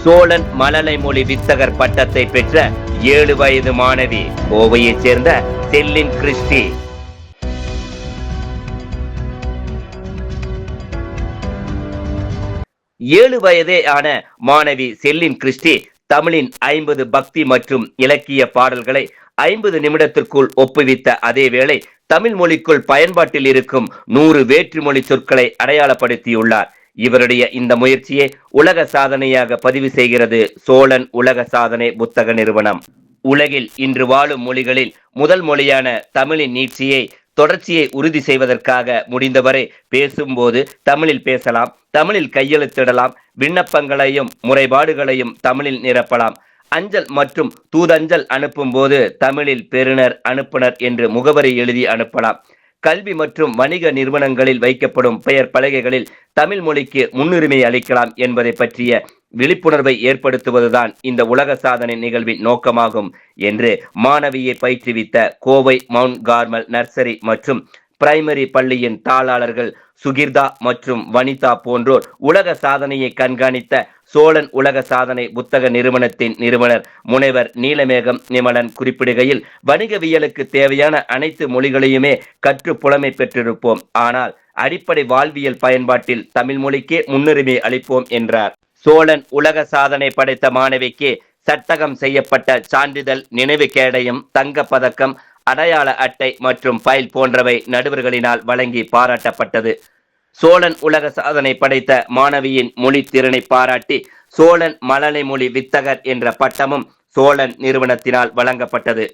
சோழன் மழலை மொழி வித்தகர் பட்டத்தை பெற்ற 7 வயது மாணவி கோவையைச் சேர்ந்த செல்லின் கிறிஸ்டி. ஏழு வயதே ஆன மாணவி செல்லின் கிறிஸ்டி தமிழின் 50 பக்தி மற்றும் இலக்கிய பாடல்களை 50 நிமிடத்திற்குள் ஒப்புவித்த அதே வேளை தமிழ் மொழிக்குள் பயன்பாட்டில் இருக்கும் 100 வேற்றுமொழி சொற்களை அடையாளப்படுத்தியுள்ளார். இவருடைய இந்த முயற்சியை உலக சாதனையாக பதிவு செய்கிறது சோழன் உலக சாதனை புத்தக நிறுவனம். உலகில் இன்று வாழும் மொழிகளில் முதல் மொழியான தமிழின் நீட்சியை தொடர்ச்சியை உறுதி செய்வதற்காக முடிந்தவரை பேசும்போது தமிழில் பேசலாம், தமிழில் கையெழுத்திடலாம், விண்ணப்பங்களையும் முறைப்பாடுகளையும் தமிழில் நிரப்பலாம், அஞ்சல் மற்றும் தூதஞ்சல் அனுப்பும் போது தமிழில் பெறுநர் அனுப்புனர் என்று முகவரி எழுதி அனுப்பலாம். கல்வி மற்றும் வணிக நிறுவனங்களில் வைக்கப்படும் பெயர் பலகைகளில் தமிழ் மொழிக்கு முன்னுரிமை அளிக்கலாம் என்பதை பற்றிய விழிப்புணர்வை ஏற்படுத்துவதுதான் இந்த உலக சாதனை நிகழ்வின் நோக்கமாகும் என்று மாணவியை பயிற்றுவித்த கோவை மவுண்ட் கார்மல் நர்சரி மற்றும் பிரைமரி பள்ளியின் தாளாளர்கள் சுகிர்தா மற்றும் வனிதா போன்றோர் உலக சாதனையை கண்காணித்த சோழன் உலக சாதனை புத்தக நிறுவனத்தின் நிறுவனர் முனைவர் நீலமேகம் நிமலன் குறிப்பிடுகையில், வணிகவியலுக்கு தேவையான அனைத்து மொழிகளையுமே கற்று புலமை பெற்றிருப்போம், ஆனால் அடிப்படை வாழ்வியல் பயன்பாட்டில் தமிழ் மொழிக்கே முன்னுரிமை அளிப்போம் என்றார். சோழன் உலக சாதனை படைத்த மாணவிக்கு சட்டகம் செய்யப்பட்ட சான்றிதழ், நினைவு கேடயம், தங்க பதக்கம், அடையாள அட்டை மற்றும் ஃபைல் போன்றவை நடுவர்களினால் வழங்கி பாராட்டப்பட்டது. சோழன் உலக சாதனை படைத்த மாணவியின் மொழி திறனை பாராட்டி சோழன் மழலை மொழி வித்தகர் என்ற பட்டமும் சோழன் நிறுவனத்தினால் வழங்கப்பட்டது.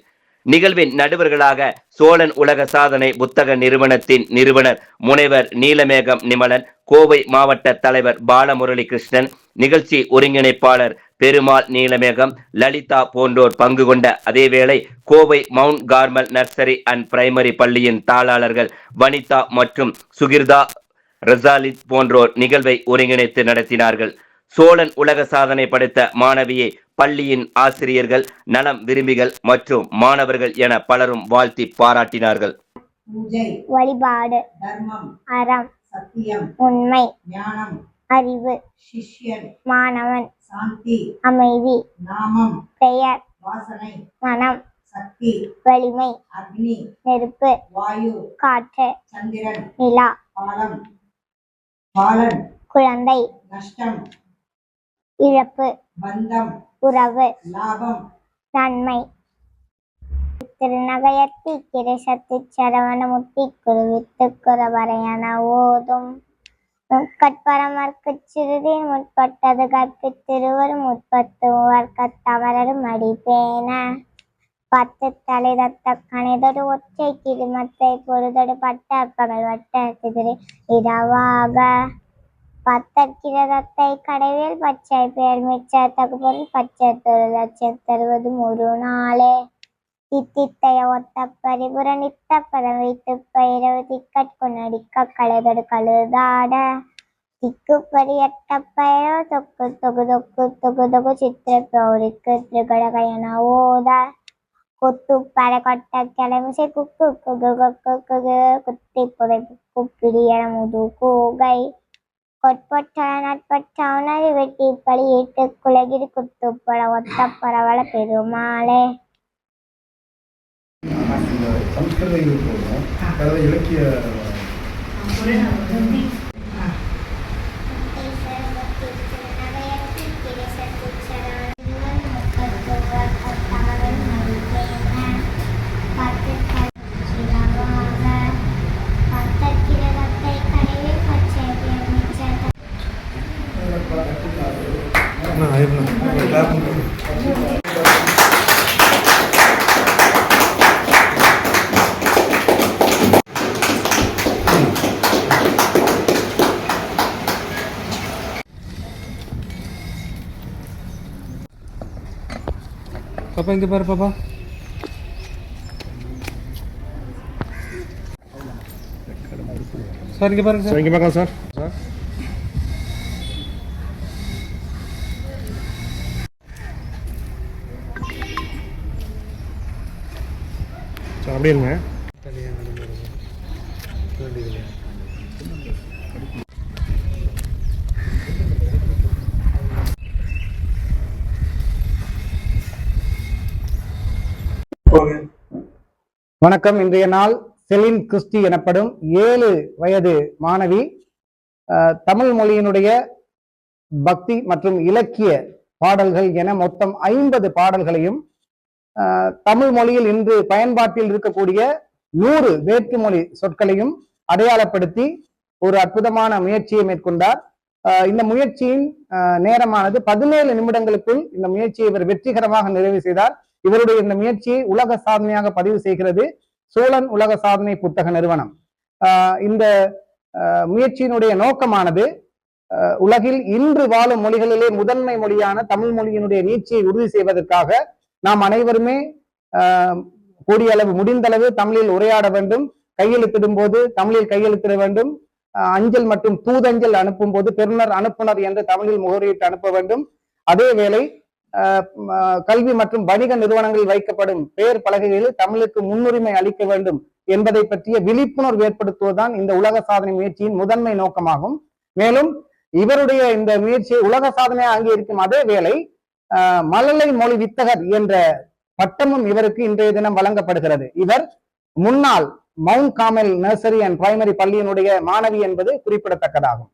நிகழ்வின் நடுவர்களாக சோழன் உலக சாதனை புத்தக நிறுவனத்தின் நிறுவனர் முனைவர் நீலமேகம் நிமலன், கோவை மாவட்ட தலைவர் பாலமுரளி கிருஷ்ணன், நிகழ்ச்சி ஒருங்கிணைப்பாளர் பெருமாள் நீலமேகம், லலிதா போன்றோர் பங்கு கொண்ட அதேவேளை Kovai mount Carmel nursery and primary பள்ளியின் தாளாளர்கள் வனிதா மற்றும் சுகிர்தா, ரசாலித் போன்றோர் நிகழ்வை ஒருங்கிணைத்து நடத்தினார்கள். சோழன் உலக சாதனை படைத்த மாணவியை பள்ளியின் ஆசிரியர்கள், நலம் விரும்பிகள் மற்றும் மாணவர்கள் என பலரும் வாழ்த்தி பாராட்டினார்கள். வழிபாடு, தர்மம், அறம், சத்தியம், உண்மை, ஞானம், அறிவு, சிஷ்யன், மாணவன், சாந்தி, அமைதி, நாமம், பெயர், வாசனை, மனம், சக்தி, வலிமை, அக்னி, நெருப்பு, வாயு, காற்று, சந்திரன், நிலா, பாலம், பாலன், குழந்தை, நஷ்டம், இழப்பு, பந்தம், உறவு, லாபம், நன்மை. திருநகையத்தி கிரசத்தி சரவணமுத்தி குருவித்து குறவரையன ஓதும் முற்கட்பரமர்க்குச் சிறுதீன் முற்பட்டது கற்பித் திருவரும் முற்பத்துவர் கத்தமரரும் அடிப்பேன 10 தலைதத்த கணிதொடு ஒற்றை கிருமத்தை பொறுதொடு பட்ட பகல் வட்ட திதிரை இடவாக 10 கிரதத்தை கடைவேல் பச்சை பேர் மிச்ச தகுபொருள் பச்சை தொழிலட்சம் தருவதும் ஒரு நாளே தித்தித்தைய ஒத்த பரிபுர நித்த பதம் வைத்து பயிரவு திக்கட்கொண்டடிக்க களைதொடு கழுதாட திக்குப்படி எட்ட பயிரவு தொக்கு தொகு தொக்கு தொகு தொகு சித்திர பௌரிக்கு திருகடகையன ஓத கொத்து பட கொட்ட கிளமிசை குக்கு குகு கொக்கு குகு குத்தி புதை குப்பிடியன முது கூகை கொட்பொற்ற நட்பற்ற உணரி வெட்டி பலியிட்டு குலகிரி குத்துப்பட ஒத்த பரவல பெருமாளே. ಸಂಸ್ಕೃತ ಇಲಕ್ಕಿಯ பாப்பா இங்க பாரு பாப்பா. சார் இங்க பாருங்க சார். இங்க பார்க்கலாம் சார். சார் அப்படியே இருங்க. வணக்கம். இன்றைய நாள் செலின் கிறிஸ்டி எனப்படும் 7 வயது மாணவி தமிழ் மொழியினுடைய பக்தி மற்றும் இலக்கிய பாடல்கள் என மொத்தம் 50 பாடல்களையும் தமிழ் மொழியில் இன்று பயன்பாட்டில் இருக்கக்கூடிய 100 வேற்றுமொழி சொற்களையும் அடையாளப்படுத்தி ஒரு அற்புதமான முயற்சியை மேற்கொண்டார். இந்த முயற்சியின் நேரமானது 17 நிமிடங்களுக்குள் இந்த முயற்சியை இவர் வெற்றிகரமாக நிறைவு செய்தார். இவருடைய இந்த முயற்சியை உலக சாதனையாக பதிவு செய்கிறது சோழன் உலக சாதனை புத்தக நிறுவனம். இந்த முயற்சியினுடைய நோக்கமானது உலகில் இன்று வாழும் மொழிகளிலே முதன்மை மொழியான தமிழ் மொழியினுடைய நீட்சியை உறுதி செய்வதற்காக நாம் அனைவருமே கூடிய அளவு முடிந்தளவு தமிழில் உரையாட வேண்டும். கையெழுத்திடும் போது தமிழில் கையெழுத்திட வேண்டும். அஞ்சல் மற்றும் தூதஞ்சல் அனுப்பும் போது பெறுநர் அனுப்புனர் என்று தமிழில் முகவரியிட்டு அனுப்ப வேண்டும். அதே வேளை கல்வி மற்றும் வணிக நிறுவனங்களில் வைக்கப்படும் பெயர் பலகைகளில் தமிழுக்கு முன்னுரிமை அளிக்க வேண்டும் என்பதை பற்றிய விழிப்புணர்வு ஏற்படுத்துவதுதான் இந்த உலக சாதனை முயற்சியின் முதன்மை நோக்கமாகும். மேலும் இவருடைய இந்த முயற்சியை உலக சாதனையாக அங்கீகரிக்கும் அதே வேளை மழலை மொழி வித்தகர் என்ற பட்டமும் இவருக்கு இன்றைய தினம் வழங்கப்படுகிறது. இவர் முன்னாள் mount Carmel nursery and primary பள்ளியினுடைய மாணவி என்பது குறிப்பிடத்தக்கதாகும்.